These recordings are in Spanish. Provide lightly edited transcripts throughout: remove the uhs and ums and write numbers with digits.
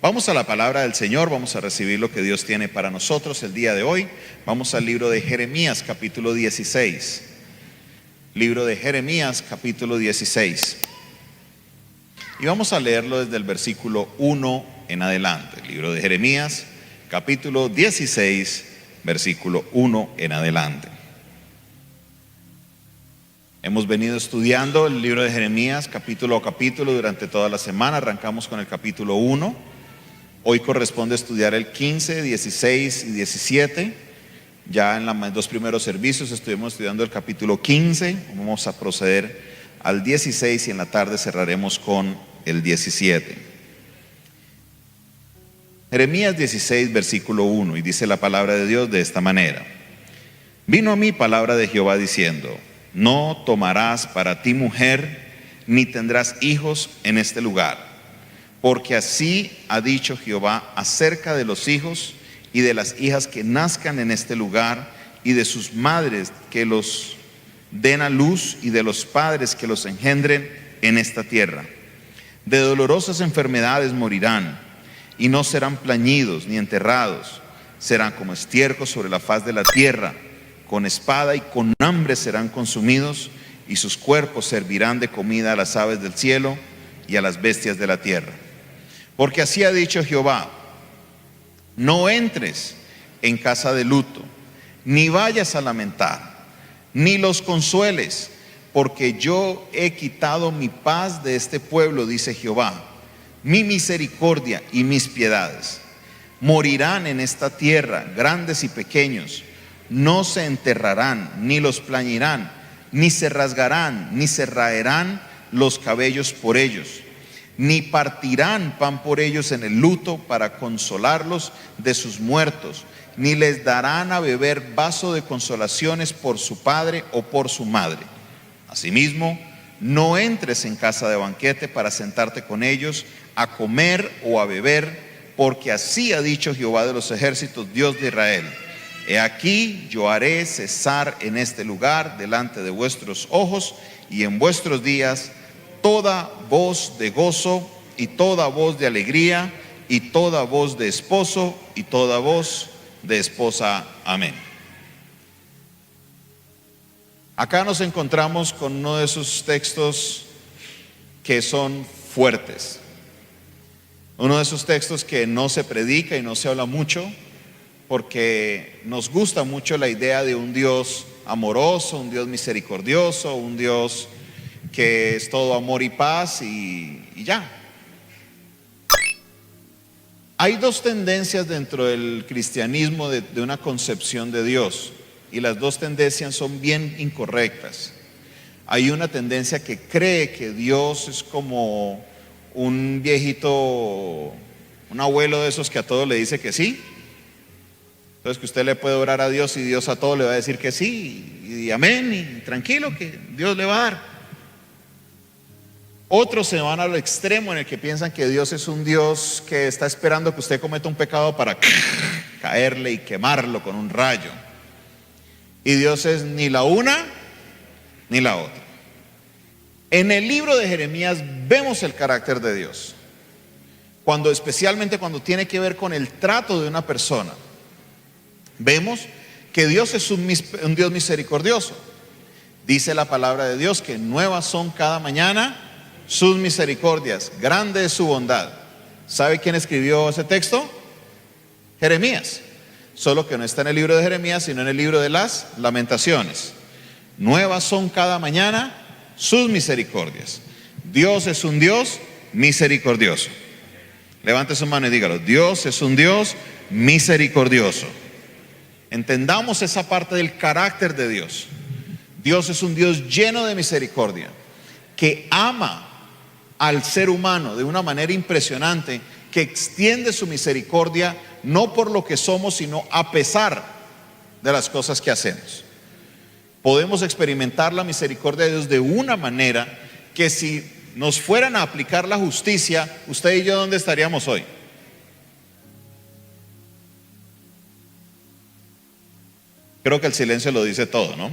Vamos a la palabra del Señor, vamos a recibir lo que Dios tiene para nosotros el día de hoy. Vamos al libro de Jeremías, capítulo 16. Libro de Jeremías, capítulo 16. Y vamos a leerlo desde el versículo 1 en adelante. Libro de Jeremías, capítulo 16, versículo 1 en adelante. Hemos venido estudiando el libro de Jeremías capítulo a capítulo durante toda la semana. Arrancamos con el capítulo 1. Hoy corresponde estudiar el 15, 16 y 17. Ya en los dos primeros servicios estuvimos estudiando el capítulo 15. Vamos a proceder al 16 y en la tarde cerraremos con el 17. Jeremías 16, versículo 1, y dice la palabra de Dios de esta manera: Vino a mí palabra de Jehová diciendo: No tomarás para ti mujer, ni tendrás hijos en este lugar. Porque así ha dicho Jehová acerca de los hijos y de las hijas que nazcan en este lugar, y de sus madres que los den a luz, y de los padres que los engendren en esta tierra. De dolorosas enfermedades morirán, y no serán plañidos ni enterrados. Serán como estiércol sobre la faz de la tierra. Con espada y con hambre serán consumidos, y sus cuerpos servirán de comida a las aves del cielo y a las bestias de la tierra. Porque así ha dicho Jehová: No entres en casa de luto, ni vayas a lamentar, ni los consueles, porque yo he quitado mi paz de este pueblo, dice Jehová, mi misericordia y mis piedades. Morirán en esta tierra grandes y pequeños, no se enterrarán, ni los plañirán, ni se rasgarán, ni se raerán los cabellos por ellos, ni partirán pan por ellos en el luto para consolarlos de sus muertos, ni les darán a beber vaso de consolaciones por su padre o por su madre. Asimismo, no entres en casa de banquete para sentarte con ellos a comer o a beber, porque así ha dicho Jehová de los ejércitos, Dios de Israel: He aquí yo haré cesar en este lugar delante de vuestros ojos y en vuestros días toda voz de gozo y toda voz de alegría y toda voz de esposo y toda voz de esposa. Amén. Acá nos encontramos con uno de esos textos que son fuertes. Uno de esos textos que no se predica y no se habla mucho, porque nos gusta mucho la idea de un Dios amoroso, un Dios misericordioso, un Dios que es todo amor y paz y ya. Hay dos tendencias dentro del cristianismo de una concepción de Dios, y las dos tendencias son bien incorrectas. Hay una tendencia que cree que Dios es como un viejito, un abuelo de esos que a todo le dice que sí. Entonces que usted le puede orar a Dios y Dios a todo le va a decir que sí y amén y tranquilo que Dios le va a dar. Otros se van al extremo en el que piensan que Dios es un Dios que está esperando que usted cometa un pecado para caerle y quemarlo con un rayo. Y Dios es ni la una ni la otra. En el libro de Jeremías vemos el carácter de Dios, especialmente cuando tiene que ver con el trato de una persona. Vemos que Dios es un Dios misericordioso. Dice la palabra de Dios que nuevas son cada mañana sus misericordias, grande es su bondad. ¿Sabe quién escribió ese texto? Jeremías. Solo que no está en el libro de Jeremías, sino en el libro de las Lamentaciones. Nuevas son cada mañana sus misericordias. Dios es un Dios misericordioso. Levante su mano y dígalo: Dios es un Dios misericordioso. Entendamos esa parte del carácter de Dios. Dios es un Dios lleno de misericordia, que ama al ser humano de una manera impresionante, que extiende su misericordia no por lo que somos, sino a pesar de las cosas que hacemos. Podemos experimentar la misericordia de Dios de una manera que si nos fueran a aplicar la justicia, usted y yo, ¿dónde estaríamos hoy? Creo que el silencio lo dice todo, ¿no?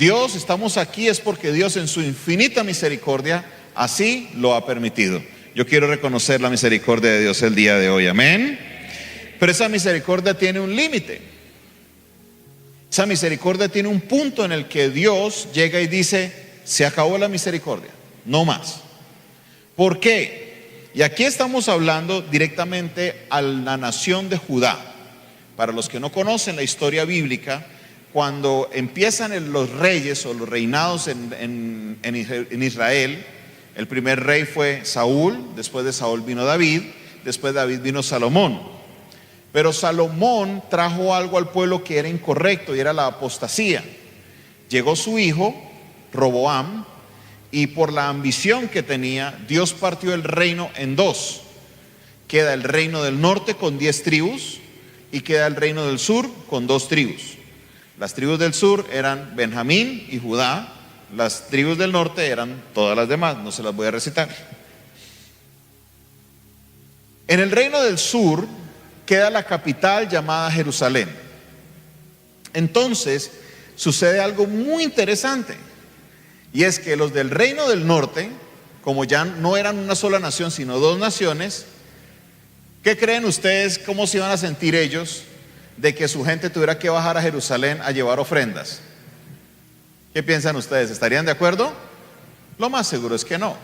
Dios, estamos aquí es porque Dios en su infinita misericordia así lo ha permitido. Yo quiero reconocer la misericordia de Dios el día de hoy, amén. Pero esa misericordia tiene un límite. Esa misericordia tiene un punto en el que Dios llega y dice: se acabó la misericordia, no más. ¿Por qué? Y aquí estamos hablando directamente a la nación de Judá. Para los que no conocen la historia bíblica, cuando empiezan los reyes o los reinados en Israel, el primer rey fue Saúl, después de Saúl vino David, después de David vino Salomón. Pero Salomón trajo algo al pueblo que era incorrecto y era la apostasía. Llegó su hijo, Roboam, y por la ambición que tenía, Dios partió el reino en dos. Queda el reino del norte con 10 tribus y queda el reino del sur con 2 tribus. Las tribus del sur eran Benjamín y Judá. Las tribus del norte eran todas las demás, no se las voy a recitar. En el reino del sur queda la capital llamada Jerusalén. Entonces sucede algo muy interesante, y es que los del reino del norte, como ya no eran una sola nación sino 2 naciones, ¿qué creen ustedes cómo se iban a sentir ellos de que su gente tuviera que bajar a Jerusalén a llevar ofrendas? ¿Qué piensan ustedes? ¿Estarían de acuerdo? Lo más seguro es que no.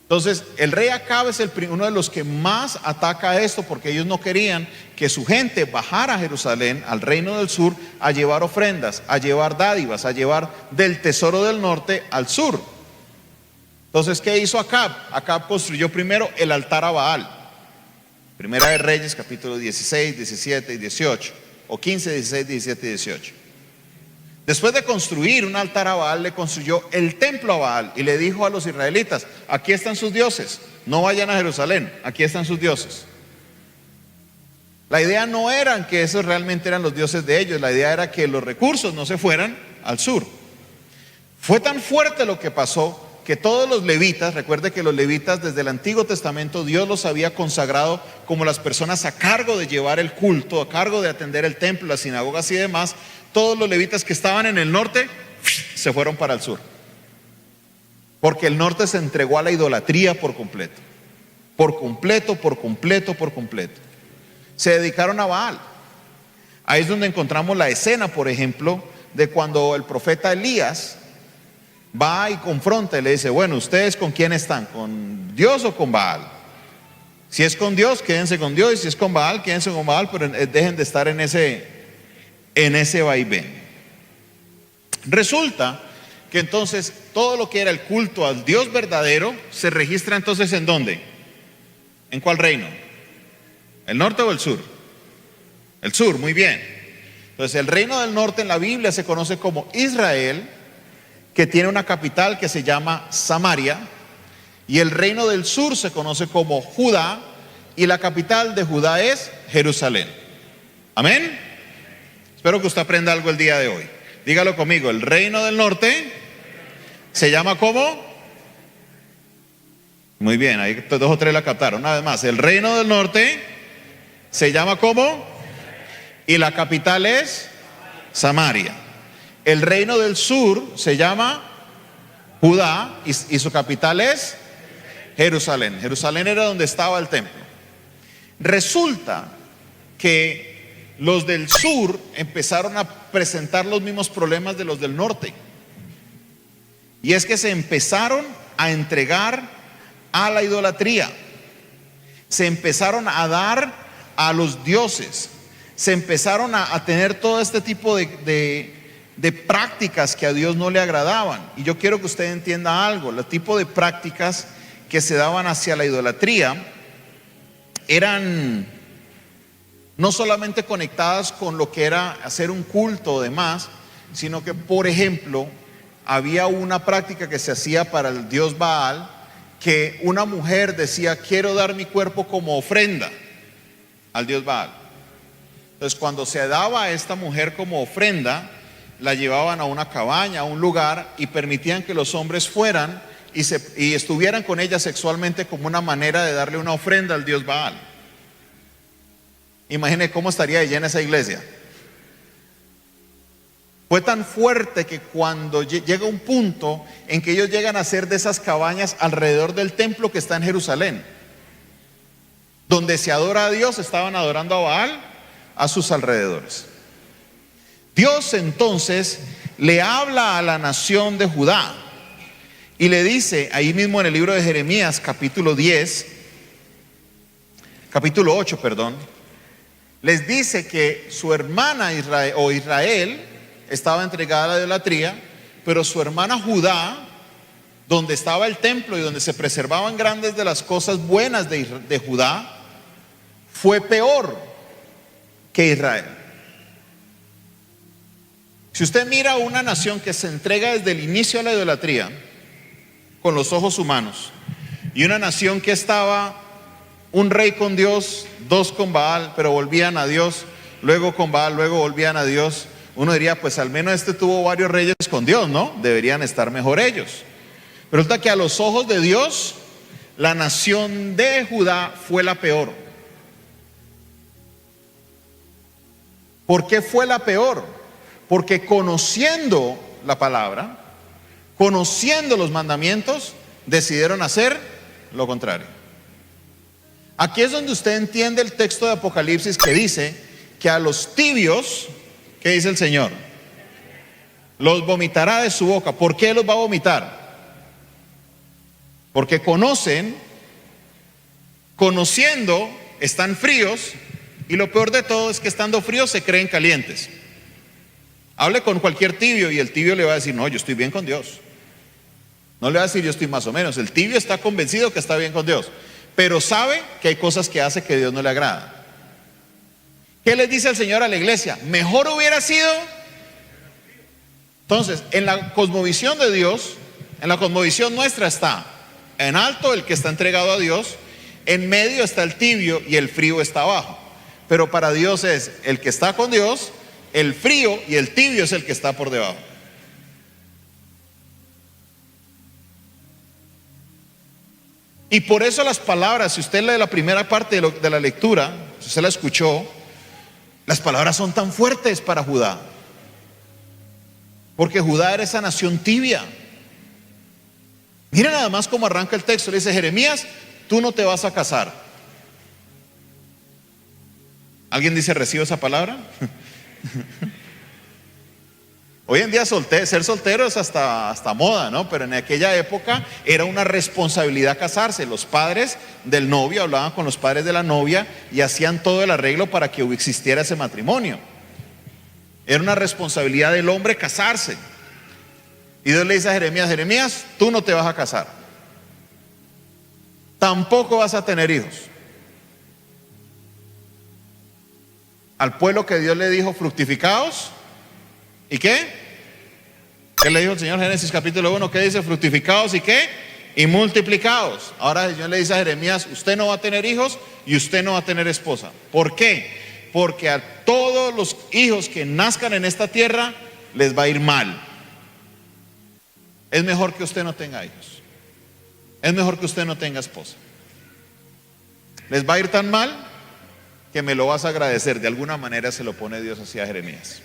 Entonces, el rey Acab es uno de los que más ataca esto, porque ellos no querían que su gente bajara a Jerusalén, al reino del sur, a llevar ofrendas, a llevar dádivas, a llevar del tesoro del norte al sur. Entonces, ¿qué hizo Acab? Acab construyó primero el altar a Baal. Primera de Reyes, capítulo 16, 17 y 18, o 15, 16, 17 y 18. Después de construir un altar a Baal, le construyó el templo a Baal y le dijo a los israelitas: aquí están sus dioses, no vayan a Jerusalén, aquí están sus dioses. La idea no era que esos realmente eran los dioses de ellos, la idea era que los recursos no se fueran al sur. Fue tan fuerte lo que pasó que todos los levitas, recuerde que los levitas desde el Antiguo Testamento Dios los había consagrado como las personas a cargo de llevar el culto, a cargo de atender el templo, las sinagogas y demás. Todos los levitas que estaban en el norte se fueron para el sur, porque el norte se entregó a la idolatría por completo. Por completo, por completo, por completo. Se dedicaron a Baal. Ahí es donde encontramos la escena, por ejemplo, de cuando el profeta Elías va y confronta y le dice: bueno, ¿ustedes con quién están? ¿Con Dios o con Baal? Si es con Dios, quédense con Dios, y si es con Baal, quédense con Baal, pero dejen de estar en ese vaivén. Resulta que entonces todo lo que era el culto al Dios verdadero se registra entonces ¿en dónde? ¿En cuál reino? ¿El norte o el sur? El sur, muy bien. Entonces el reino del norte en la Biblia se conoce como Israel, que tiene una capital que se llama Samaria, y el reino del sur se conoce como Judá, y la capital de Judá es Jerusalén. Amén. Espero que usted aprenda algo el día de hoy. Dígalo conmigo: el reino del norte se llama ¿cómo? Muy bien, ahí 2 o 3 la captaron. Una vez más: el reino del norte se llama ¿cómo? Y la capital es Samaria. El reino del sur se llama Judá y su capital es Jerusalén. Jerusalén era donde estaba el templo. Resulta que los del sur empezaron a presentar los mismos problemas de los del norte. Y es que se empezaron a entregar a la idolatría. Se empezaron a dar a los dioses. Se empezaron a tener todo este tipo de prácticas que a Dios no le agradaban. Y yo quiero que usted entienda algo: el tipo de prácticas que se daban hacia la idolatría eran no solamente conectadas con lo que era hacer un culto o demás, sino que, por ejemplo, había una práctica que se hacía para el dios Baal, que una mujer decía: quiero dar mi cuerpo como ofrenda al dios Baal. Entonces, cuando se daba a esta mujer como ofrenda, la llevaban a una cabaña, a un lugar, y permitían que los hombres fueran y estuvieran con ella sexualmente como una manera de darle una ofrenda al dios Baal. Imagine cómo estaría ella en esa iglesia. Fue tan fuerte que cuando llega un punto en que ellos llegan a hacer de esas cabañas alrededor del templo que está en Jerusalén, donde se adora a Dios, estaban adorando a Baal a sus alrededores. Dios entonces le habla a la nación de Judá y le dice, ahí mismo en el libro de Jeremías, capítulo 8, les dice que su hermana Israel estaba entregada a la idolatría, pero su hermana Judá, donde estaba el templo y donde se preservaban grandes de las cosas buenas de Judá, fue peor que Israel. Si usted mira una nación que se entrega desde el inicio a la idolatría con los ojos humanos, y una nación que estaba un rey con Dios, dos con Baal, pero volvían a Dios, luego con Baal, luego volvían a Dios, uno diría, pues al menos este tuvo varios reyes con Dios, ¿no? Deberían estar mejor ellos. Pero resulta que a los ojos de Dios, la nación de Judá fue la peor. ¿Por qué fue la peor? Porque conociendo la palabra, conociendo los mandamientos, decidieron hacer lo contrario. Aquí es donde usted entiende el texto de Apocalipsis que dice que a los tibios, ¿qué dice el Señor? Los vomitará de su boca. ¿Por qué los va a vomitar? Porque conociendo, están fríos, y lo peor de todo es que estando fríos se creen calientes. Hable con cualquier tibio y el tibio le va a decir, no, yo estoy bien con Dios. No le va a decir, yo estoy más o menos. El tibio está convencido que está bien con Dios, pero sabe que hay cosas que hace que a Dios no le agrada. ¿Qué les dice el Señor a la iglesia? Mejor hubiera sido. Entonces, en la cosmovisión de Dios, en la cosmovisión nuestra está en alto el que está entregado a Dios, en medio está el tibio y el frío está abajo. Pero para Dios es el que está con Dios, el frío, y el tibio es el que está por debajo. Y por eso las palabras, si usted lee la primera parte de la lectura, si usted la escuchó, las palabras son tan fuertes para Judá, porque Judá era esa nación tibia. Mira nada más cómo arranca el texto. Le dice, Jeremías, tú no te vas a casar. ¿Alguien dice, recibo esa palabra? Hoy en día ser soltero es hasta moda, ¿no? Pero en aquella época era una responsabilidad casarse. Los padres del novio hablaban con los padres de la novia y hacían todo el arreglo para que existiera ese matrimonio. Era una responsabilidad del hombre casarse. Y Dios le dice a Jeremías, Jeremías, tú no te vas a casar. Tampoco vas a tener hijos. Al pueblo que Dios le dijo, fructificaos. ¿Y qué? ¿Qué le dijo el Señor en Génesis capítulo 1? ¿Qué dice? Fructificaos y ¿qué? Y multiplicaos. Ahora el Señor le dice a Jeremías, usted no va a tener hijos y usted no va a tener esposa. ¿Por qué? Porque a todos los hijos que nazcan en esta tierra les va a ir mal. Es mejor que usted no tenga hijos. Es mejor que usted no tenga esposa. Les va a ir tan mal que me lo vas a agradecer. De alguna manera se lo pone Dios así a Jeremías.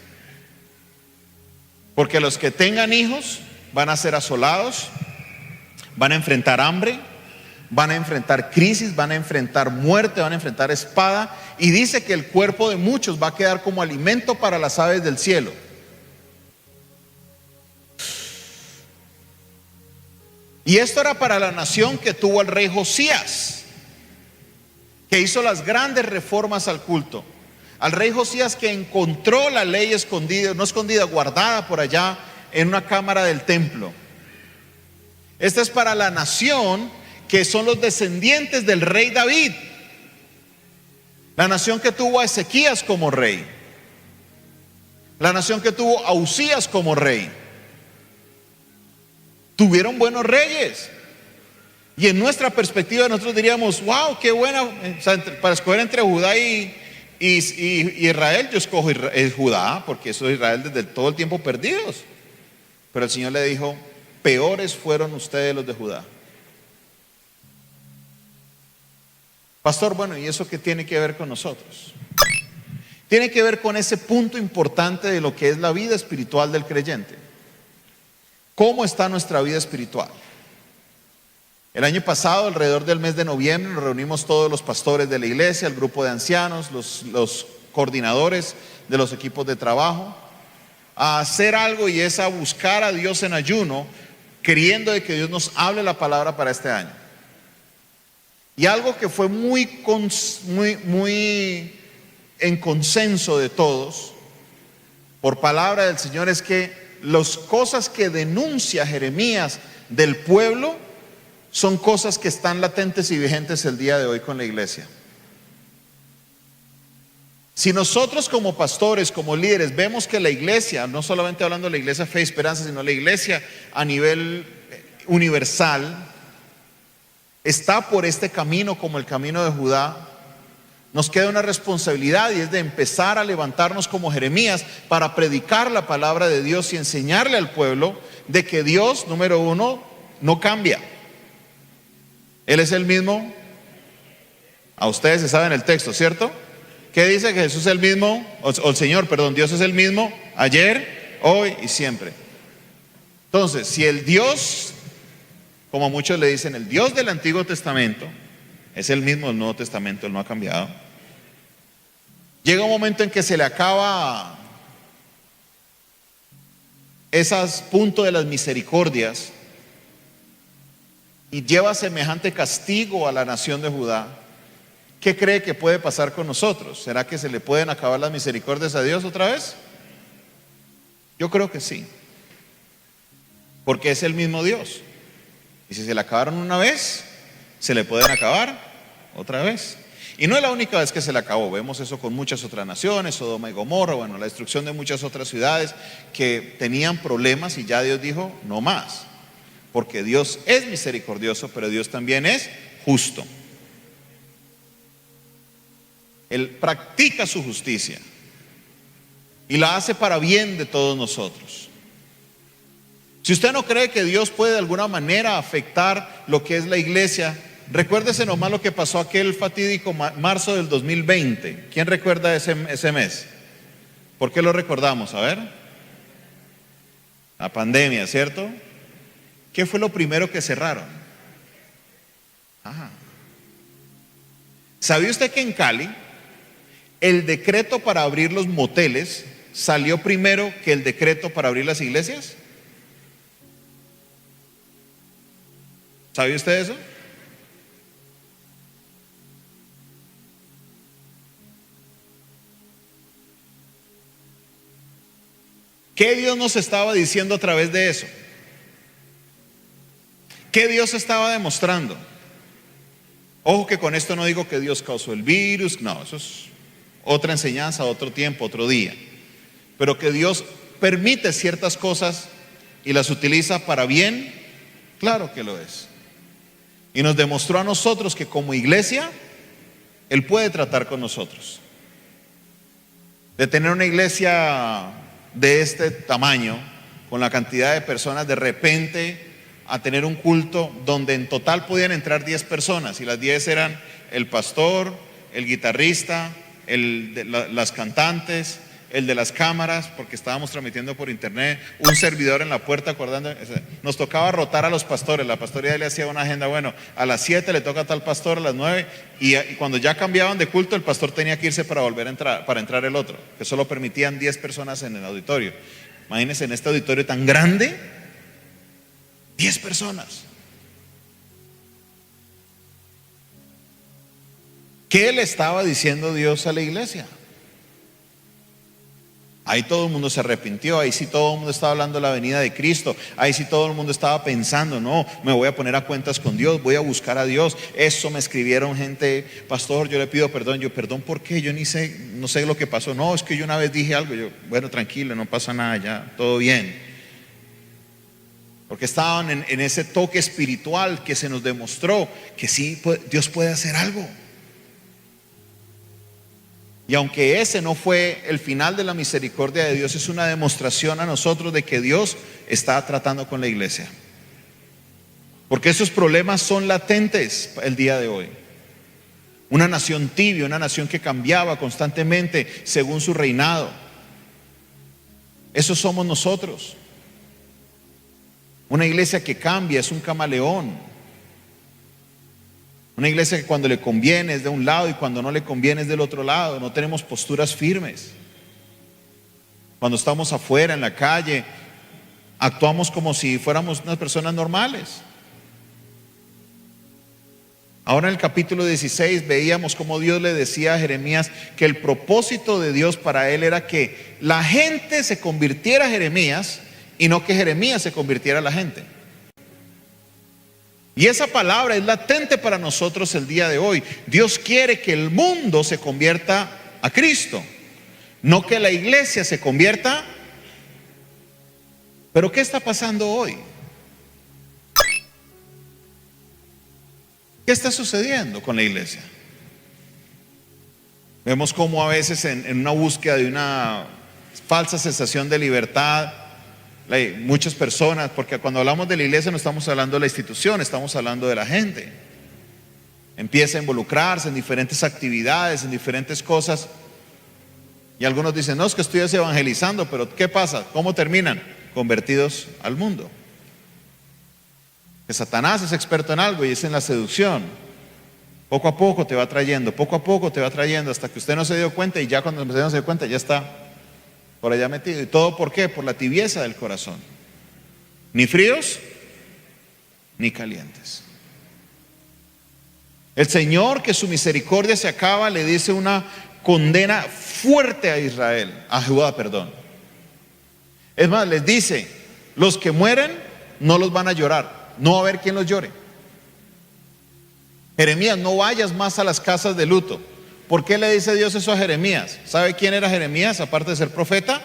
Porque los que tengan hijos van a ser asolados, van a enfrentar hambre, van a enfrentar crisis, van a enfrentar muerte, van a enfrentar espada. Y dice que el cuerpo de muchos va a quedar como alimento para las aves del cielo. Y esto era para la nación que tuvo al rey Josías, que hizo las grandes reformas al culto. Al rey Josías, que encontró la ley escondida, no escondida, guardada por allá en una cámara del templo. Esta es para la nación que son los descendientes del rey David, la nación que tuvo a Ezequías como rey, la nación que tuvo a Usías como rey. Tuvieron buenos reyes. Y en nuestra perspectiva nosotros diríamos, wow, qué buena. O sea, para escoger entre Judá y Israel, yo escojo Judá, porque eso es Israel desde todo el tiempo perdidos. Pero el Señor le dijo, peores fueron ustedes los de Judá. Pastor, bueno, ¿y eso qué tiene que ver con nosotros? tiene que ver con ese punto importante de lo que es la vida espiritual del creyente. ¿Cómo está nuestra vida espiritual? El año pasado, alrededor del mes de noviembre, nos reunimos todos los pastores de la iglesia, el grupo de ancianos, los coordinadores de los equipos de trabajo, a hacer algo, y es a buscar a Dios en ayuno, queriendo de que Dios nos hable la palabra para este año. Y algo que fue muy en consenso de todos, por palabra del Señor, es que las cosas que denuncia Jeremías del pueblo son cosas que están latentes y vigentes el día de hoy con la iglesia. Si nosotros como pastores, como líderes, vemos que la iglesia, no solamente hablando de la iglesia Fe y Esperanza, sino la iglesia a nivel universal, está por este camino como el camino de Judá, nos queda una responsabilidad, y es de empezar a levantarnos como Jeremías para predicar la palabra de Dios y enseñarle al pueblo de que Dios, número uno, no cambia. Él es el mismo. A ustedes se saben el texto, ¿cierto? ¿Qué dice? Que Jesús es el mismo, o el Señor, perdón, Dios es el mismo ayer, hoy y siempre. Entonces, si el Dios, como muchos le dicen, el Dios del Antiguo Testamento es el mismo del Nuevo Testamento, Él no ha cambiado, llega un momento en que se le acaba esos puntos de las misericordias y lleva semejante castigo a la nación de Judá. ¿Qué cree que puede pasar con nosotros? ¿Será que se le pueden acabar las misericordias a Dios otra vez? Yo creo que sí, porque es el mismo Dios, y si se le acabaron una vez, se le pueden acabar otra vez. Y no es la única vez que se le acabó. Vemos eso con muchas otras naciones, Sodoma y Gomorra, bueno, la destrucción de muchas otras ciudades que tenían problemas, y ya Dios dijo no más, porque Dios es misericordioso, pero Dios también es justo. Él practica su justicia y la hace para bien de todos nosotros. Si usted no cree que Dios puede de alguna manera afectar lo que es la iglesia, recuérdese nomás lo que pasó aquel fatídico marzo del 2020. ¿Quién recuerda ese mes? ¿Por qué lo recordamos? A ver. La pandemia, ¿cierto? ¿Qué fue lo primero que cerraron? ¿Sabía usted que en Cali el decreto para abrir los moteles salió primero que el decreto para abrir las iglesias? ¿Sabía usted eso? ¿Qué Dios nos estaba diciendo a través de eso? ¿Qué Dios estaba demostrando? Ojo que con esto no digo que Dios causó el virus, no, eso es otra enseñanza, otro tiempo, otro día. Pero que Dios permite ciertas cosas y las utiliza para bien, claro que lo es. Y nos demostró a nosotros que como iglesia, Él puede tratar con nosotros. De tener una iglesia de este tamaño, con la cantidad de personas, de repente a tener un culto donde en total podían entrar 10 personas, y las 10 eran el pastor, el guitarrista, las cantantes, el de las cámaras, porque estábamos transmitiendo por internet, un servidor en la puerta acordando. Nos tocaba rotar a los pastores. La pastoría le hacía una agenda, bueno, a las 7 le toca a tal pastor, a las 9, y cuando ya cambiaban de culto, el pastor tenía que irse para volver a entrar, para entrar el otro, que solo permitían 10 personas en el auditorio. Imagínense, en este auditorio tan grande, 10 personas. ¿Qué le estaba diciendo Dios a la iglesia? Ahí todo el mundo se arrepintió, ahí sí todo el mundo estaba hablando de la venida de Cristo, ahí sí todo el mundo estaba pensando, no, me voy a poner a cuentas con Dios, voy a buscar a Dios. Eso me escribieron gente, pastor, yo le pido perdón. Yo, perdón, ¿por qué? Yo no sé lo que pasó. No, es que yo una vez dije algo. Yo, bueno, tranquilo, no pasa nada, ya, todo bien. Porque estaban en ese toque espiritual que se nos demostró que sí, Dios puede hacer algo. Y aunque ese no fue el final de la misericordia de Dios, es una demostración a nosotros de que Dios está tratando con la iglesia. Porque esos problemas son latentes el día de hoy. Una nación tibia, una nación que cambiaba constantemente según su reinado. Eso somos nosotros. Una iglesia que cambia, es un camaleón. Una iglesia que cuando le conviene es de un lado y cuando no le conviene es del otro lado. No tenemos posturas firmes. Cuando estamos afuera, en la calle, actuamos como si fuéramos unas personas normales. Ahora en el capítulo 16 veíamos cómo Dios le decía a Jeremías que el propósito de Dios para él era que la gente se convirtiera a Jeremías y no que Jeremías se convirtiera a la gente. Y esa palabra es latente para nosotros el día de hoy. Dios quiere que el mundo se convierta a Cristo, no que la iglesia se convierta. Pero ¿qué está pasando hoy? ¿Qué está sucediendo con la iglesia? Vemos cómo a veces en una búsqueda de una falsa sensación de libertad, muchas personas, porque cuando hablamos de la iglesia no estamos hablando de la institución, estamos hablando de la gente, empieza a involucrarse en diferentes actividades, en diferentes cosas, y algunos dicen, no, es que estoy evangelizando, pero ¿qué pasa? ¿Cómo terminan? Convertidos al mundo. Que Satanás es experto en algo y es en la seducción. Poco a poco te va trayendo, poco a poco te va trayendo, hasta que usted no se dio cuenta, y ya cuando usted no se dio cuenta ya está por allá metido. ¿Y todo por qué? Por la tibieza del corazón. Ni fríos ni calientes. El Señor, que su misericordia se acaba, le dice una condena fuerte a Israel, a Judá, perdón. Es más, les dice, los que mueren no los van a llorar, no va a haber quien los llore. Jeremías, no vayas más a las casas de luto. ¿Por qué le dice Dios eso a Jeremías? ¿Sabe quién era Jeremías? Aparte de ser profeta,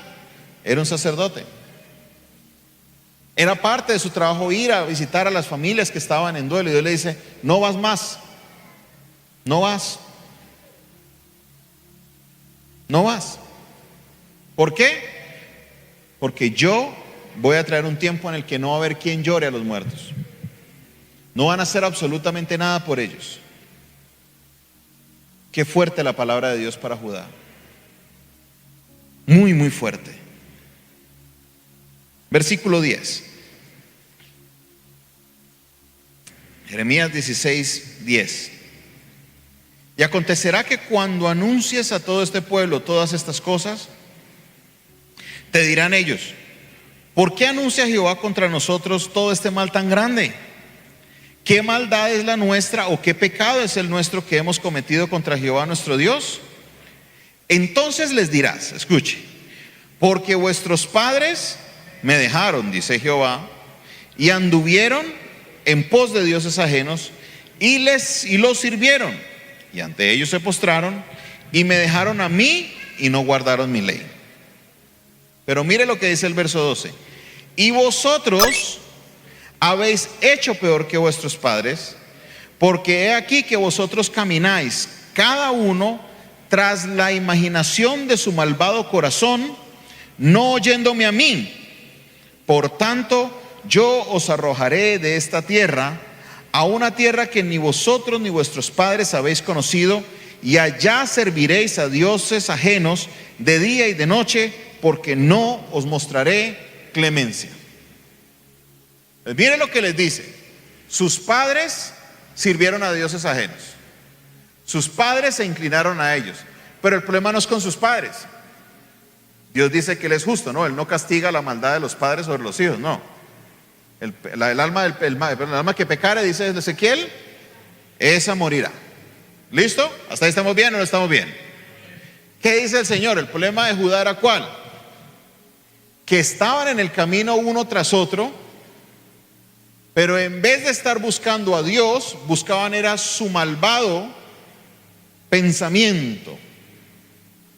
era un sacerdote. Era parte de su trabajo ir a visitar a las familias que estaban en duelo. Y Dios le dice, no vas más, no vas, no vas. ¿Por qué? Porque yo voy a traer un tiempo en el que no va a haber quien llore a los muertos. No van a hacer absolutamente nada por ellos. Qué fuerte la palabra de Dios para Judá. Muy, muy fuerte. Versículo 10. Jeremías 16, 10. Y acontecerá que cuando anuncies a todo este pueblo todas estas cosas, te dirán ellos, ¿por qué anuncia Jehová contra nosotros todo este mal tan grande? ¿Qué maldad es la nuestra o qué pecado es el nuestro que hemos cometido contra Jehová nuestro Dios? Entonces les dirás, escuche, porque vuestros padres me dejaron, dice Jehová, y anduvieron en pos de dioses ajenos y los sirvieron, y ante ellos se postraron y me dejaron a mí y no guardaron mi ley. Pero mire lo que dice el verso 12. Y vosotros habéis hecho peor que vuestros padres, porque he aquí que vosotros camináis cada uno tras la imaginación de su malvado corazón, no oyéndome a mí. Por tanto, yo os arrojaré de esta tierra a una tierra que ni vosotros ni vuestros padres habéis conocido, y allá serviréis a dioses ajenos de día y de noche, porque no os mostraré clemencia. Pues miren lo que les dice. Sus padres sirvieron a dioses ajenos. Sus padres se inclinaron a ellos. Pero el problema no es con sus padres. Dios dice que Él es justo, ¿no? Él no castiga la maldad de los padres sobre los hijos, no. El alma que pecare, dice Ezequiel, esa morirá. ¿Listo? ¿Hasta ahí estamos bien o no estamos bien? ¿Qué dice el Señor? El problema de Judá era ¿cuál? Que estaban en el camino uno tras otro, pero en vez de estar buscando a Dios, buscaban era su malvado pensamiento,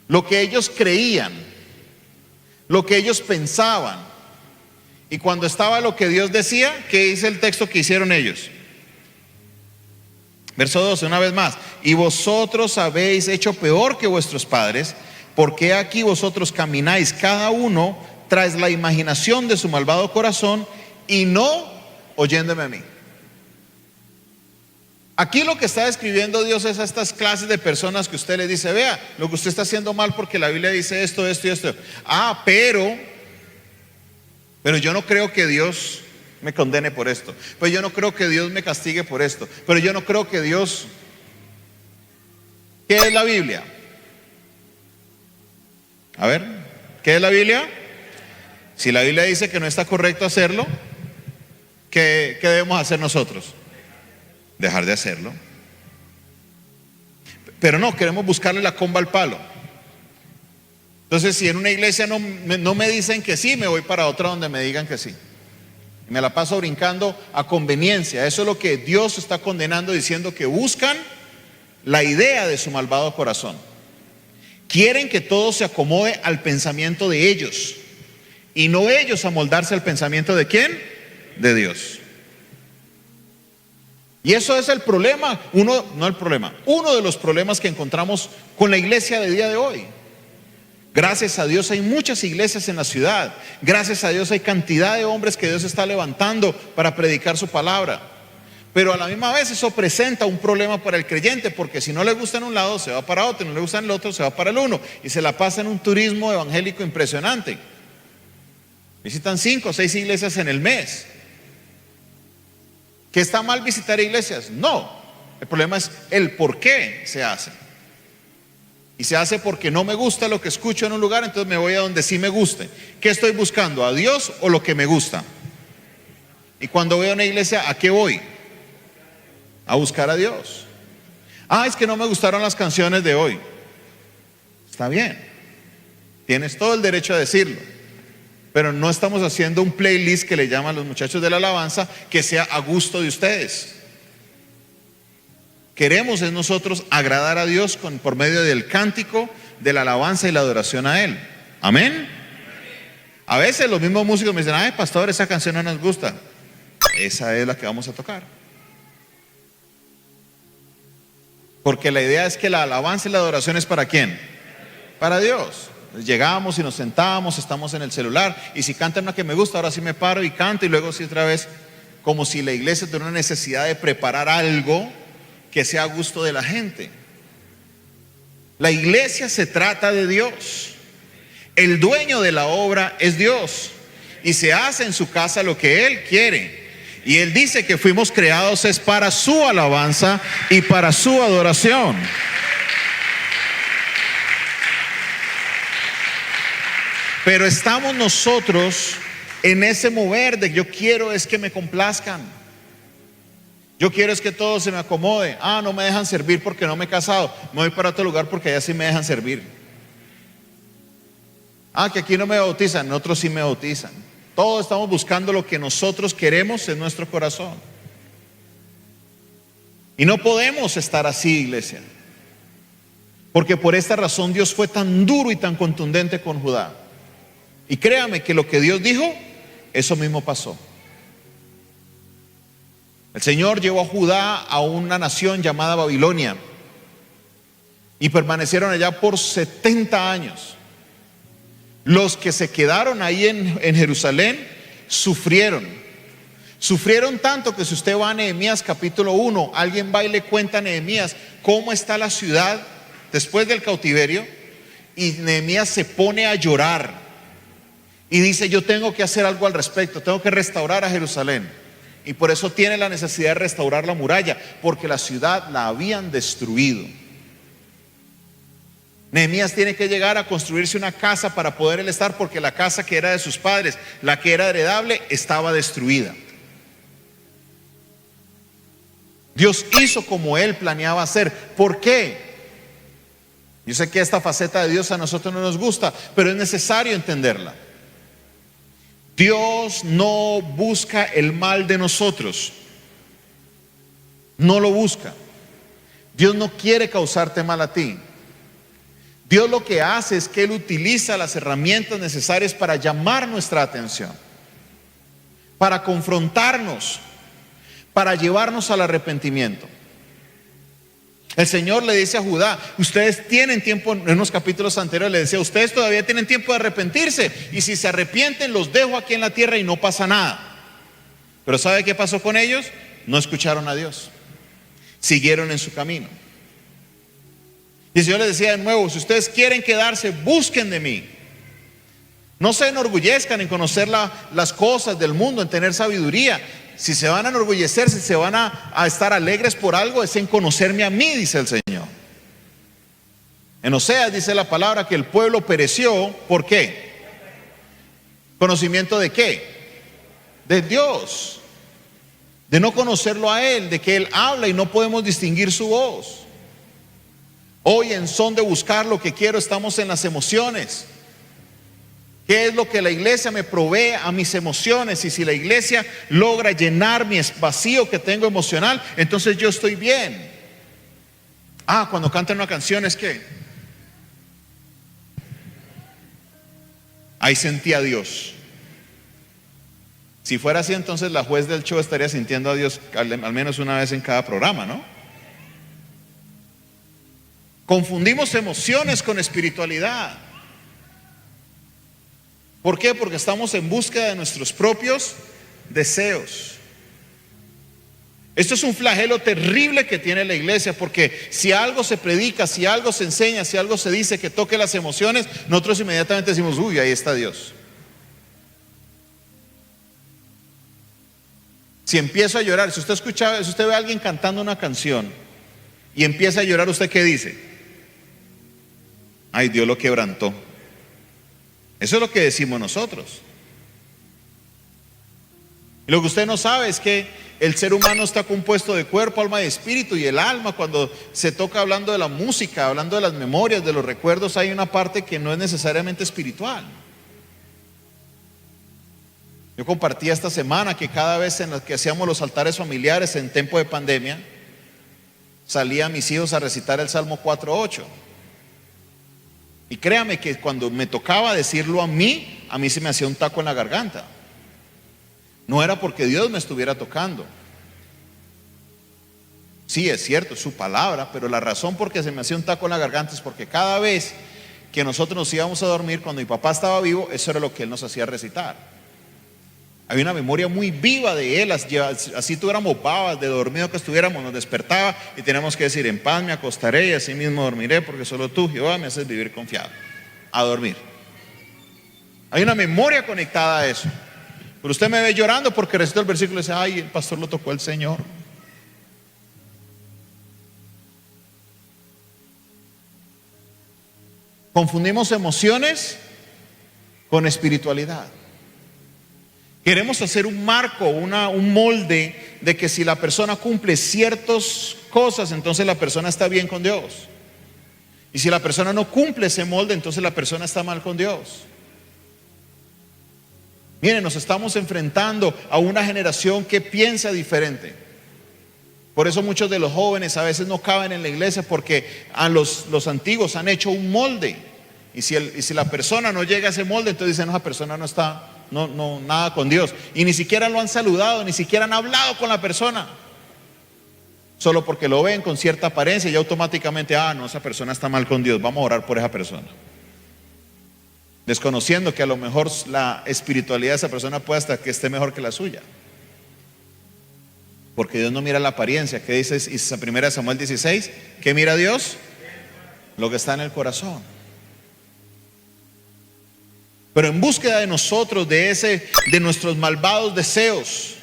lo que ellos creían, lo que ellos pensaban. Y cuando estaba lo que Dios decía, ¿qué dice el texto que hicieron ellos? Verso 12, una vez más. Y vosotros habéis hecho peor que vuestros padres, porque aquí vosotros camináis cada uno tras la imaginación de su malvado corazón y no oyéndome a mí. Aquí lo que está describiendo Dios es a estas clases de personas que usted le dice, vea, lo que usted está haciendo mal porque la Biblia dice esto, esto y esto. Pero yo no creo que Dios me condene por esto. Pero yo no creo que Dios me castigue por esto. Pero yo no creo que Dios... ¿Qué es la Biblia? A ver, ¿qué es la Biblia? Si la Biblia dice que no está correcto hacerlo, ¿qué debemos hacer nosotros? Dejar de hacerlo. Pero no, queremos buscarle la comba al palo. Entonces, si en una iglesia no me dicen que sí, me voy para otra donde me digan que sí. Me la paso brincando a conveniencia. Eso es lo que Dios está condenando, diciendo que buscan la idea de su malvado corazón. Quieren que todo se acomode al pensamiento de ellos y no ellos amoldarse al pensamiento de ¿quién? De Dios. Y eso es el problema, uno de los problemas que encontramos con la iglesia de día de hoy. Gracias a Dios hay muchas iglesias en la ciudad. Gracias a Dios hay cantidad de hombres que Dios está levantando para predicar su palabra. Pero a la misma vez eso presenta un problema para el creyente, porque si no le gusta en un lado se va para otro, no le gusta en el otro se va para el uno, y se la pasa en un turismo evangélico impresionante. Visitan 5 o 6 iglesias en el mes. ¿Que está mal visitar iglesias? No, el problema es el por qué se hace. Y se hace porque no me gusta lo que escucho en un lugar, entonces me voy a donde sí me guste. ¿Qué estoy buscando? ¿A Dios o lo que me gusta? Y cuando voy a una iglesia, ¿a qué voy? A buscar a Dios. Es que no me gustaron las canciones de hoy. Está bien, tienes todo el derecho a decirlo. Pero no estamos haciendo un playlist que le llaman los muchachos de la alabanza que sea a gusto de ustedes. Queremos en nosotros agradar a Dios por medio del cántico, de la alabanza y la adoración a Él. Amén. A veces los mismos músicos me dicen, pastor, esa canción no nos gusta. Esa es la que vamos a tocar. Porque la idea es que la alabanza y la adoración es ¿para quién? Para Dios. Llegamos y nos sentamos, estamos en el celular, y si cantan una que me gusta, ahora sí me paro y canto, y luego sí otra vez, como si la iglesia tuviera una necesidad de preparar algo que sea a gusto de la gente. La iglesia se trata de Dios. El dueño de la obra es Dios, y se hace en su casa lo que Él quiere. Y Él dice que fuimos creados es para su alabanza y para su adoración. Pero estamos nosotros en ese mover de yo quiero es que me complazcan. Yo quiero es que todo se me acomode. No me dejan servir porque no me he casado. Me voy para otro lugar porque allá sí me dejan servir. Que aquí no me bautizan, en otros sí me bautizan. Todos estamos buscando lo que nosotros queremos en nuestro corazón. Y no podemos estar así, iglesia. Porque por esta razón Dios fue tan duro y tan contundente con Judá. Y créame que lo que Dios dijo, eso mismo pasó. El Señor llevó a Judá a una nación llamada Babilonia y permanecieron allá por 70 años. Los que se quedaron ahí en Jerusalén sufrieron tanto que si usted va a Nehemías capítulo 1, alguien va y le cuenta a Nehemías cómo está la ciudad después del cautiverio, y Nehemías se pone a llorar y dice: yo tengo que hacer algo al respecto, tengo que restaurar a Jerusalén. Y por eso tiene la necesidad de restaurar la muralla, porque la ciudad la habían destruido. Nehemías tiene que llegar a construirse una casa para poder él estar, porque la casa que era de sus padres, la que era heredable, estaba destruida. Dios hizo como Él planeaba hacer. ¿Por qué? Yo sé que esta faceta de Dios a nosotros no nos gusta, pero es necesario entenderla. Dios no busca el mal de nosotros. No lo busca. Dios no quiere causarte mal a ti. Dios lo que hace es que Él utiliza las herramientas necesarias para llamar nuestra atención, para confrontarnos, para llevarnos al arrepentimiento. El Señor le dice a Judá: ustedes tienen tiempo, en unos capítulos anteriores le decía: ustedes todavía tienen tiempo de arrepentirse, y si se arrepienten los dejo aquí en la tierra y no pasa nada. Pero ¿sabe qué pasó con ellos? No escucharon a Dios. siguieron en su camino. Y el Señor les decía de nuevo, si ustedes quieren quedarse, busquen de mí. No se enorgullezcan en conocer las cosas del mundo, en tener sabiduría. Si se van a enorgullecer, si se van a estar alegres por algo, es en conocerme a mí, dice el Señor. En Oseas dice la palabra que el pueblo pereció, ¿por qué? ¿Conocimiento de qué? De Dios. De no conocerlo a Él, de que Él habla y no podemos distinguir su voz. Hoy en son de buscar lo que quiero estamos en las emociones. ¿Qué es lo que la iglesia me provee a mis emociones? Y si la iglesia logra llenar mi vacío que tengo emocional, entonces yo estoy bien. Cuando cantan una canción es que ahí sentí a Dios. Si fuera así, entonces la juez del show estaría sintiendo a Dios al menos una vez en cada programa, ¿no? Confundimos emociones con espiritualidad. ¿Por qué? Porque estamos en búsqueda de nuestros propios deseos. Esto es un flagelo terrible que tiene la iglesia, porque si algo se predica, si algo se enseña, si algo se dice que toque las emociones, nosotros inmediatamente decimos, uy, ahí está Dios. Si empiezo a llorar, si usted ve a alguien cantando una canción y empieza a llorar, ¿usted qué dice? Ay, Dios lo quebrantó. Eso es lo que decimos nosotros. Y lo que usted no sabe es que el ser humano está compuesto de cuerpo, alma y espíritu, y el alma, cuando se toca hablando de la música, hablando de las memorias, de los recuerdos, hay una parte que no es necesariamente espiritual. Yo compartí esta semana que cada vez en las que hacíamos los altares familiares en tiempo de pandemia, salían mis hijos a recitar el Salmo 4:8. Y créame que cuando me tocaba decirlo a mí se me hacía un taco en la garganta. No era porque Dios me estuviera tocando. Sí, es cierto, es su palabra, pero la razón por qué se me hacía un taco en la garganta es porque cada vez que nosotros nos íbamos a dormir, cuando mi papá estaba vivo, eso era lo que él nos hacía recitar. Había una memoria muy viva de él, así tuviéramos babas, de dormido que estuviéramos, nos despertaba y teníamos que decir, en paz me acostaré y así mismo dormiré, porque solo tú, Jehová, me haces vivir confiado. A dormir. Hay una memoria conectada a eso. Pero usted me ve llorando porque recito el versículo y dice, ay, el pastor lo tocó el Señor. Confundimos emociones con espiritualidad. Queremos hacer un marco, un molde de que si la persona cumple ciertas cosas, entonces la persona está bien con Dios. Y si la persona no cumple ese molde, entonces la persona está mal con Dios. Miren, nos estamos enfrentando a una generación que piensa diferente. Por eso muchos de los jóvenes a veces no caben en la iglesia, porque a los antiguos han hecho un molde. Y si la persona no llega a ese molde, entonces dicen, no, esa persona no está, nada con Dios. Y ni siquiera lo han saludado, ni siquiera han hablado con la persona. Solo porque lo ven con cierta apariencia y automáticamente, no, esa persona está mal con Dios, vamos a orar por esa persona. Desconociendo que a lo mejor la espiritualidad de esa persona puede hasta que esté mejor que la suya. Porque Dios no mira la apariencia. ¿Qué dice 1 Samuel 16? ¿Qué mira Dios? Lo que está en el corazón. Pero en búsqueda de nosotros, de nuestros malvados deseos,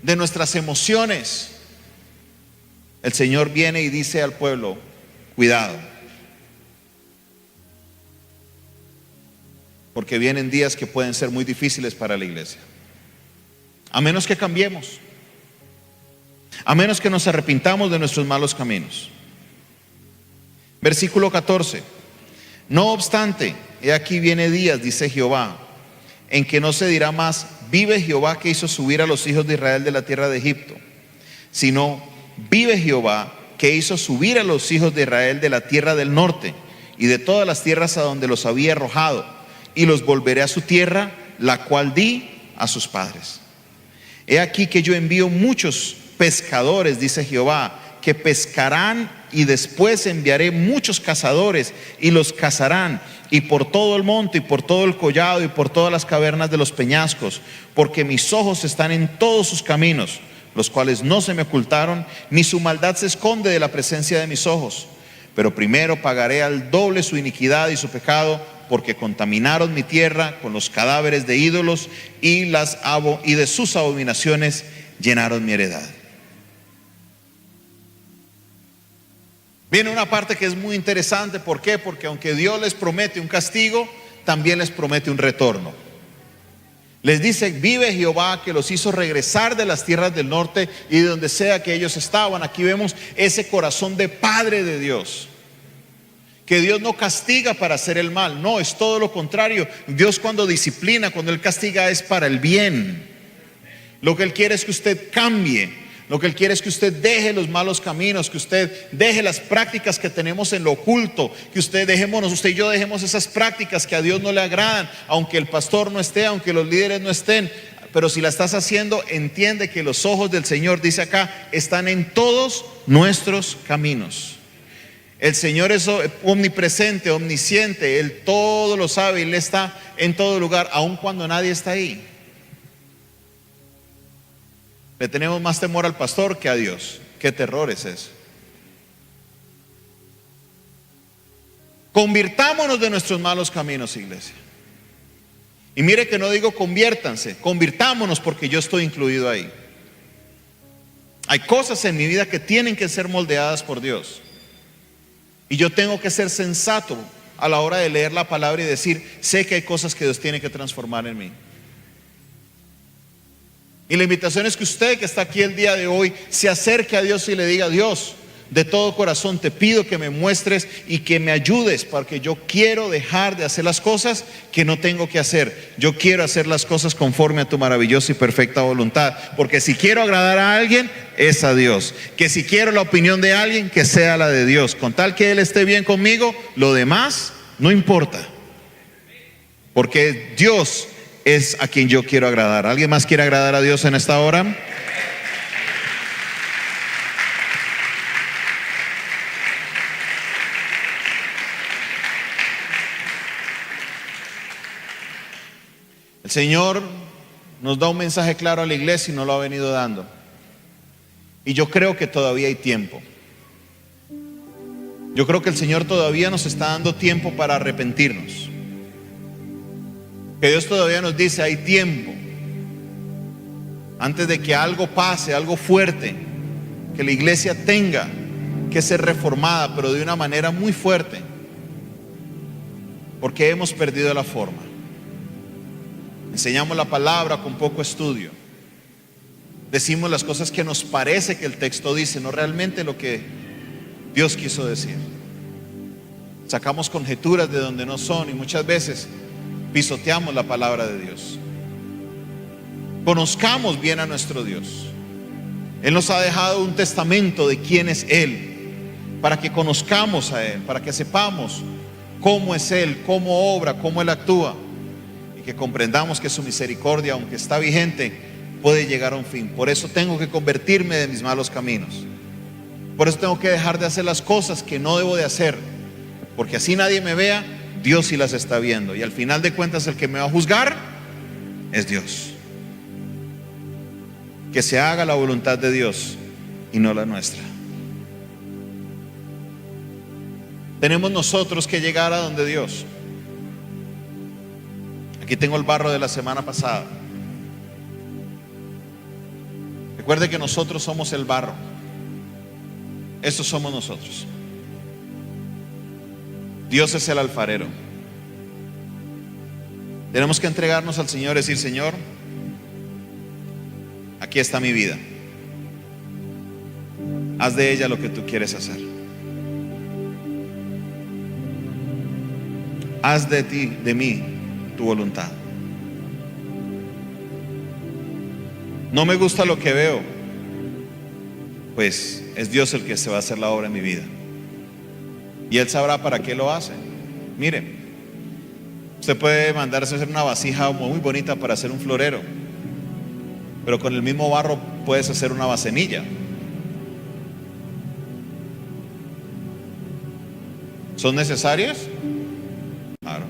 de nuestras emociones, el Señor viene y dice al pueblo, cuidado. Porque vienen días que pueden ser muy difíciles para la iglesia. A menos que cambiemos. A menos que nos arrepintamos de nuestros malos caminos. Versículo 14. No obstante, he aquí viene días, dice Jehová, en que no se dirá más, vive Jehová que hizo subir a los hijos de Israel de la tierra de Egipto, sino, vive Jehová que hizo subir a los hijos de Israel de la tierra del norte y de todas las tierras a donde los había arrojado, y los volveré a su tierra, la cual di a sus padres. He aquí que yo envío muchos pescadores, dice Jehová, que pescarán, y después enviaré muchos cazadores y los cazarán, y por todo el monte y por todo el collado y por todas las cavernas de los peñascos, porque mis ojos están en todos sus caminos, los cuales no se me ocultaron, ni su maldad se esconde de la presencia de mis ojos. Pero primero pagaré al doble su iniquidad y su pecado, porque contaminaron mi tierra con los cadáveres de ídolos y de sus abominaciones llenaron mi heredad. Viene una parte que es muy interesante. ¿Por qué? Porque aunque Dios les promete un castigo, también les promete un retorno. Les dice: vive Jehová, que los hizo regresar de las tierras del norte y de donde sea que ellos estaban. Aquí vemos ese corazón de Padre de Dios, que Dios no castiga para hacer el mal, no, es todo lo contrario. Dios, cuando disciplina, cuando Él castiga, es para el bien. Lo que Él quiere es que usted cambie. Lo que Él quiere es que usted deje los malos caminos, que usted deje las prácticas que tenemos en lo oculto, que usted y yo dejemos esas prácticas que a Dios no le agradan, aunque el pastor no esté, aunque los líderes no estén. Pero si la estás haciendo, entiende que los ojos del Señor, dice acá, están en todos nuestros caminos. El Señor es omnipresente, omnisciente, Él todo lo sabe, Él está en todo lugar, aun cuando nadie está ahí. Le tenemos más temor al pastor que a Dios. ¿Qué terror es eso? Convirtámonos de nuestros malos caminos, iglesia. Y mire que no digo conviértanse, convirtámonos, porque yo estoy incluido ahí. Hay cosas en mi vida que tienen que ser moldeadas por Dios. Y yo tengo que ser sensato a la hora de leer la palabra y decir: sé que hay cosas que Dios tiene que transformar en mí. Y la invitación es que usted, que está aquí el día de hoy, se acerque a Dios y le diga: Dios, de todo corazón te pido que me muestres y que me ayudes, porque yo quiero dejar de hacer las cosas que no tengo que hacer. Yo quiero hacer las cosas conforme a tu maravillosa y perfecta voluntad, porque si quiero agradar a alguien, es a Dios. Que si quiero la opinión de alguien, que sea la de Dios. Con tal que Él esté bien conmigo, lo demás no importa, porque Dios es a quien yo quiero agradar. ¿Alguien más quiere agradar a Dios en esta hora? El Señor nos da un mensaje claro a la iglesia y nos lo ha venido dando. Y yo creo que todavía hay tiempo. Yo creo que el Señor todavía nos está dando tiempo para arrepentirnos. Que Dios todavía nos dice: hay tiempo. Antes de que algo pase, algo fuerte, que la iglesia tenga que ser reformada, pero de una manera muy fuerte, porque hemos perdido la forma. Enseñamos la palabra con poco estudio. Decimos las cosas que nos parece que el texto dice, no realmente lo que Dios quiso decir. Sacamos conjeturas de donde no son y muchas veces pisoteamos la palabra de Dios. Conozcamos bien a nuestro Dios. Él nos ha dejado un testamento de quién es Él, para que conozcamos a Él, para que sepamos cómo es Él, cómo obra, cómo Él actúa, y que comprendamos que su misericordia, aunque está vigente, puede llegar a un fin. Por eso tengo que convertirme de mis malos caminos. Por eso tengo que dejar de hacer las cosas que no debo de hacer, porque así nadie me vea, Dios sí las está viendo, y al final de cuentas el que me va a juzgar es Dios. Que se haga la voluntad de Dios y no la nuestra. Tenemos nosotros que llegar a donde Dios. Aquí tengo el barro de la semana pasada. Recuerde que nosotros somos el barro. Estos somos nosotros. Dios es el alfarero. Tenemos que entregarnos al Señor y decir: Señor, aquí está mi vida. Haz de ella lo que tú quieres hacer. Haz de ti, de mí, tu voluntad. No me gusta lo que veo, pues es Dios el que se va a hacer la obra en mi vida, y Él sabrá para qué lo hace. Mire, usted puede mandarse a hacer una vasija muy bonita para hacer un florero, pero con el mismo barro puedes hacer una vasenilla. ¿Son necesarias? Claro.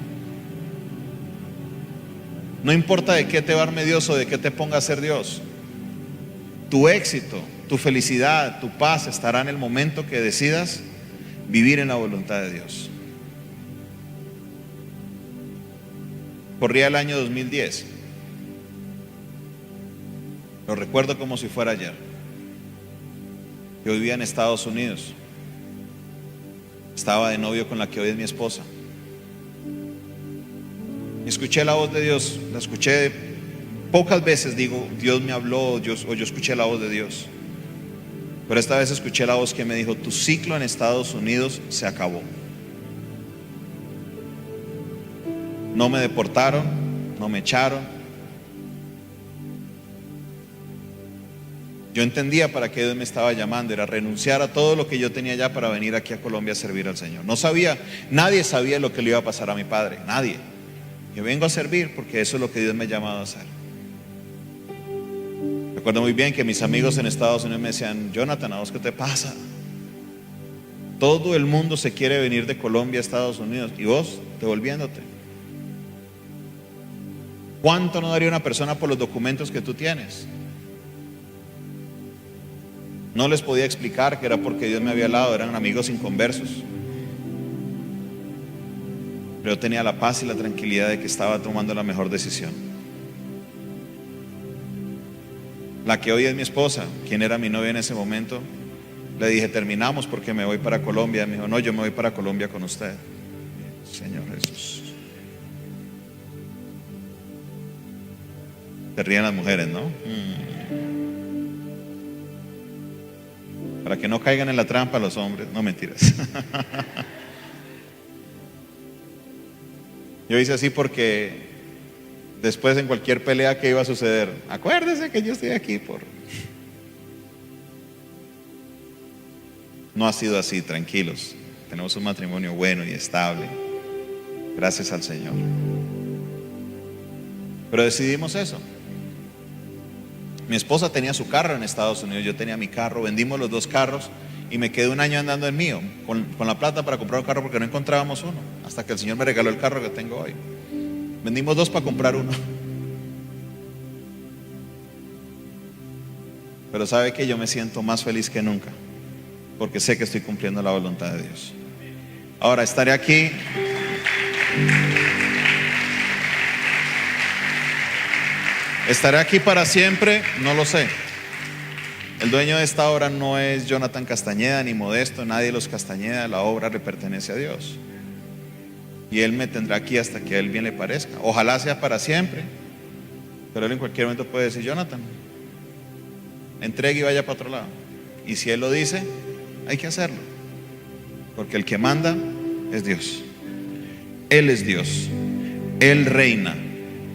No importa de qué te arme Dios o de qué te ponga a hacer Dios. Tu éxito, tu felicidad, tu paz estará en el momento que decidas vivir en la voluntad de Dios. Corría el año 2010. Lo recuerdo como si fuera ayer. Yo vivía en Estados Unidos. Estaba de novio con la que hoy es mi esposa. Escuché la voz de Dios. La escuché pocas veces, digo, Dios me habló o yo escuché la voz de Dios. Pero esta vez escuché la voz que me dijo: tu ciclo en Estados Unidos se acabó. No me deportaron, no me echaron. Yo entendía para qué Dios me estaba llamando, era renunciar a todo lo que yo tenía ya para venir aquí a Colombia a servir al Señor. No sabía, nadie sabía lo que le iba a pasar a mi padre, nadie. Yo vengo a servir porque eso es lo que Dios me ha llamado a hacer. Recuerdo muy bien que mis amigos en Estados Unidos me decían: Jonathan, ¿a vos qué te pasa? Todo el mundo se quiere venir de Colombia a Estados Unidos y vos devolviéndote. ¿Cuánto no daría una persona por los documentos que tú tienes? No les podía explicar que era porque Dios me había hablado, eran amigos inconversos. Pero yo tenía la paz y la tranquilidad de que estaba tomando la mejor decisión. La que hoy es mi esposa, quien era mi novia en ese momento, le dije: terminamos porque me voy para Colombia. Me dijo: no, yo me voy para Colombia con usted. Señor Jesús. Se ríen las mujeres, ¿no? Para que no caigan en la trampa los hombres. No, mentiras. Yo hice así porque después en cualquier pelea que iba a suceder, acuérdese que yo estoy aquí por... No ha sido así, tranquilos. Tenemos un matrimonio bueno y estable, gracias al Señor. Pero decidimos eso. Mi esposa tenía su carro en Estados Unidos, yo tenía mi carro, vendimos los dos carros y me quedé un año andando en mío, con la plata para comprar un carro porque no encontrábamos uno, hasta que el Señor me regaló el carro que tengo hoy. Vendimos dos para comprar uno. Pero sabe que yo me siento más feliz que nunca, porque sé que estoy cumpliendo la voluntad de Dios. Ahora estaré aquí. ¿Estaré aquí para siempre? No lo sé. El dueño de esta obra no es Jonathan Castañeda ni Modesto, nadie de los Castañeda. La obra le pertenece a Dios y Él me tendrá aquí hasta que a Él bien le parezca. Ojalá sea para siempre, pero Él en cualquier momento puede decir: Jonathan, entregue y vaya para otro lado. Y si Él lo dice, hay que hacerlo, porque el que manda es Dios. Él es Dios, Él reina,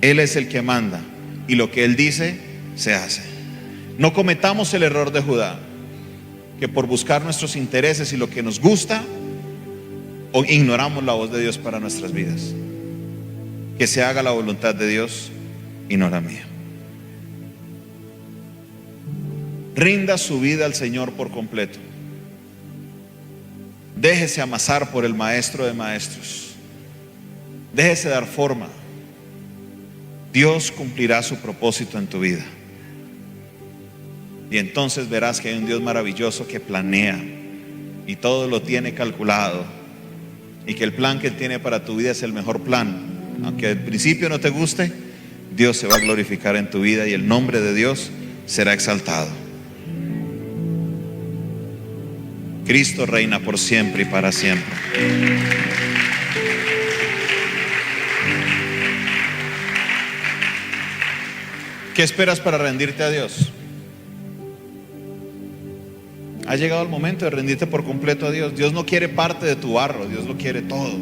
Él es el que manda. Y lo que Él dice, se hace. No cometamos el error de Judá, que por buscar nuestros intereses y lo que nos gusta, o ignoramos la voz de Dios para nuestras vidas. Que se haga la voluntad de Dios y no la mía. Rinda su vida al Señor por completo. Déjese amasar por el Maestro de maestros. Déjese dar forma. Dios cumplirá su propósito en tu vida. Y entonces verás que hay un Dios maravilloso que planea y todo lo tiene calculado, y que el plan que Él tiene para tu vida es el mejor plan. Aunque al principio no te guste, Dios se va a glorificar en tu vida y el nombre de Dios será exaltado. Cristo reina por siempre y para siempre. ¿Qué esperas para rendirte a Dios? Ha llegado el momento de rendirte por completo a Dios. Dios no quiere parte de tu barro, Dios lo quiere todo.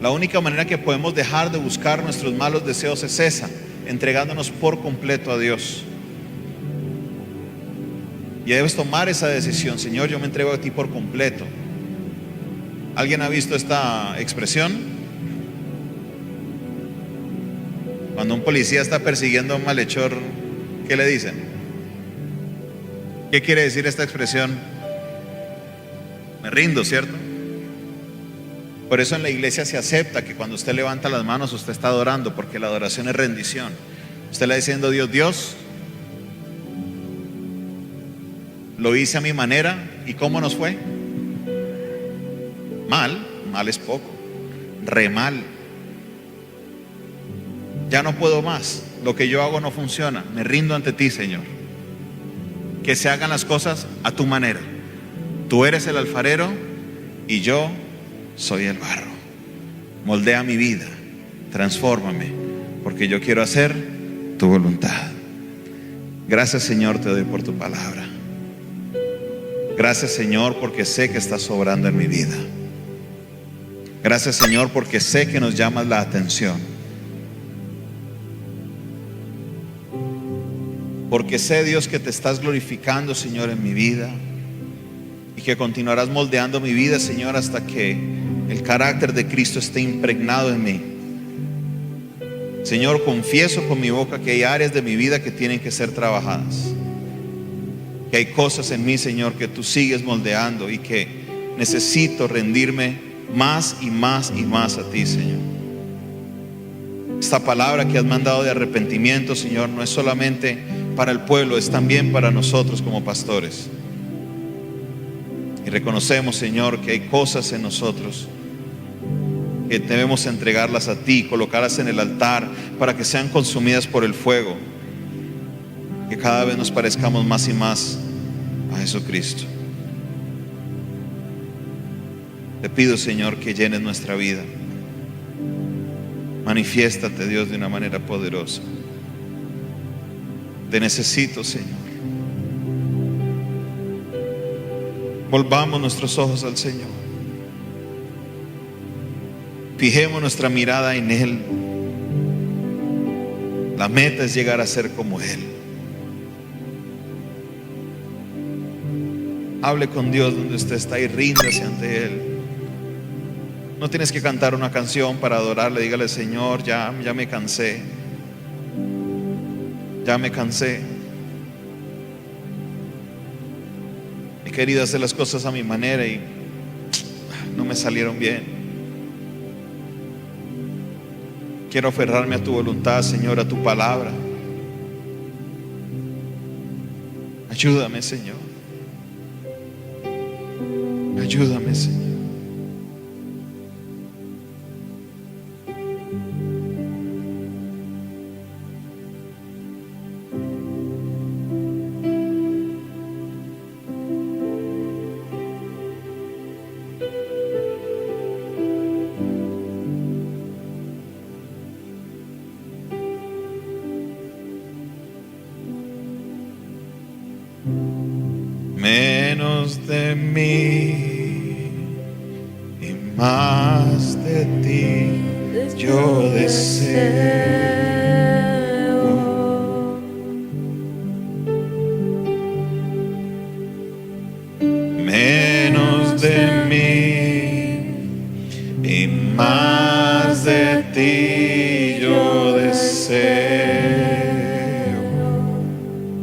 La única manera que podemos dejar de buscar nuestros malos deseos es esa, entregándonos por completo a Dios. Y debes tomar esa decisión: Señor, yo me entrego a ti por completo. ¿Alguien ha visto esta expresión? Cuando un policía está persiguiendo a un malhechor, ¿qué le dicen? ¿Qué quiere decir esta expresión? Me rindo, ¿cierto? Por eso en la iglesia se acepta que cuando usted levanta las manos usted está adorando, porque la adoración es rendición. Usted le está diciendo: Dios, lo hice a mi manera. ¿Y cómo nos fue? Mal. Mal es poco, re mal. Ya no puedo más, lo que yo hago no funciona. Me rindo ante ti, Señor. Que se hagan las cosas a tu manera. Tú eres el alfarero y yo soy el barro. Moldea mi vida, transfórmame, porque yo quiero hacer tu voluntad. Gracias, Señor, te doy por tu palabra. Gracias, Señor, porque sé que estás sobrando en mi vida. Gracias, Señor, porque sé que nos llamas la atención. Porque sé, Dios, que te estás glorificando, Señor, en mi vida, y que continuarás moldeando mi vida, Señor, hasta que el carácter de Cristo esté impregnado en mí. Señor, confieso con mi boca que hay áreas de mi vida que tienen que ser trabajadas, que hay cosas en mí, Señor, que tú sigues moldeando y que necesito rendirme más y más y más a ti, Señor. Esta palabra que has mandado de arrepentimiento, Señor, no es solamente para el pueblo, es también para nosotros como pastores. Y reconocemos, Señor, que hay cosas en nosotros que debemos entregarlas a ti, colocarlas en el altar para que sean consumidas por el fuego, que cada vez nos parezcamos más y más a Jesucristo. Te pido, Señor, que llenes nuestra vida. Manifiéstate, Dios, de una manera poderosa. Te necesito, Señor. Volvamos nuestros ojos al Señor. Fijemos nuestra mirada en Él. La meta es llegar a ser como Él. Hable con Dios donde usted está y ríndase ante Él. No tienes que cantar una canción para adorarle. Dígale: Señor, ya me cansé. Ya me cansé. He querido hacer las cosas a mi manera y no me salieron bien. Quiero aferrarme a tu voluntad, Señor, a tu palabra. Ayúdame, Señor. Ayúdame, Señor. Menos de mí y más de ti yo deseo. Menos de mí y más de ti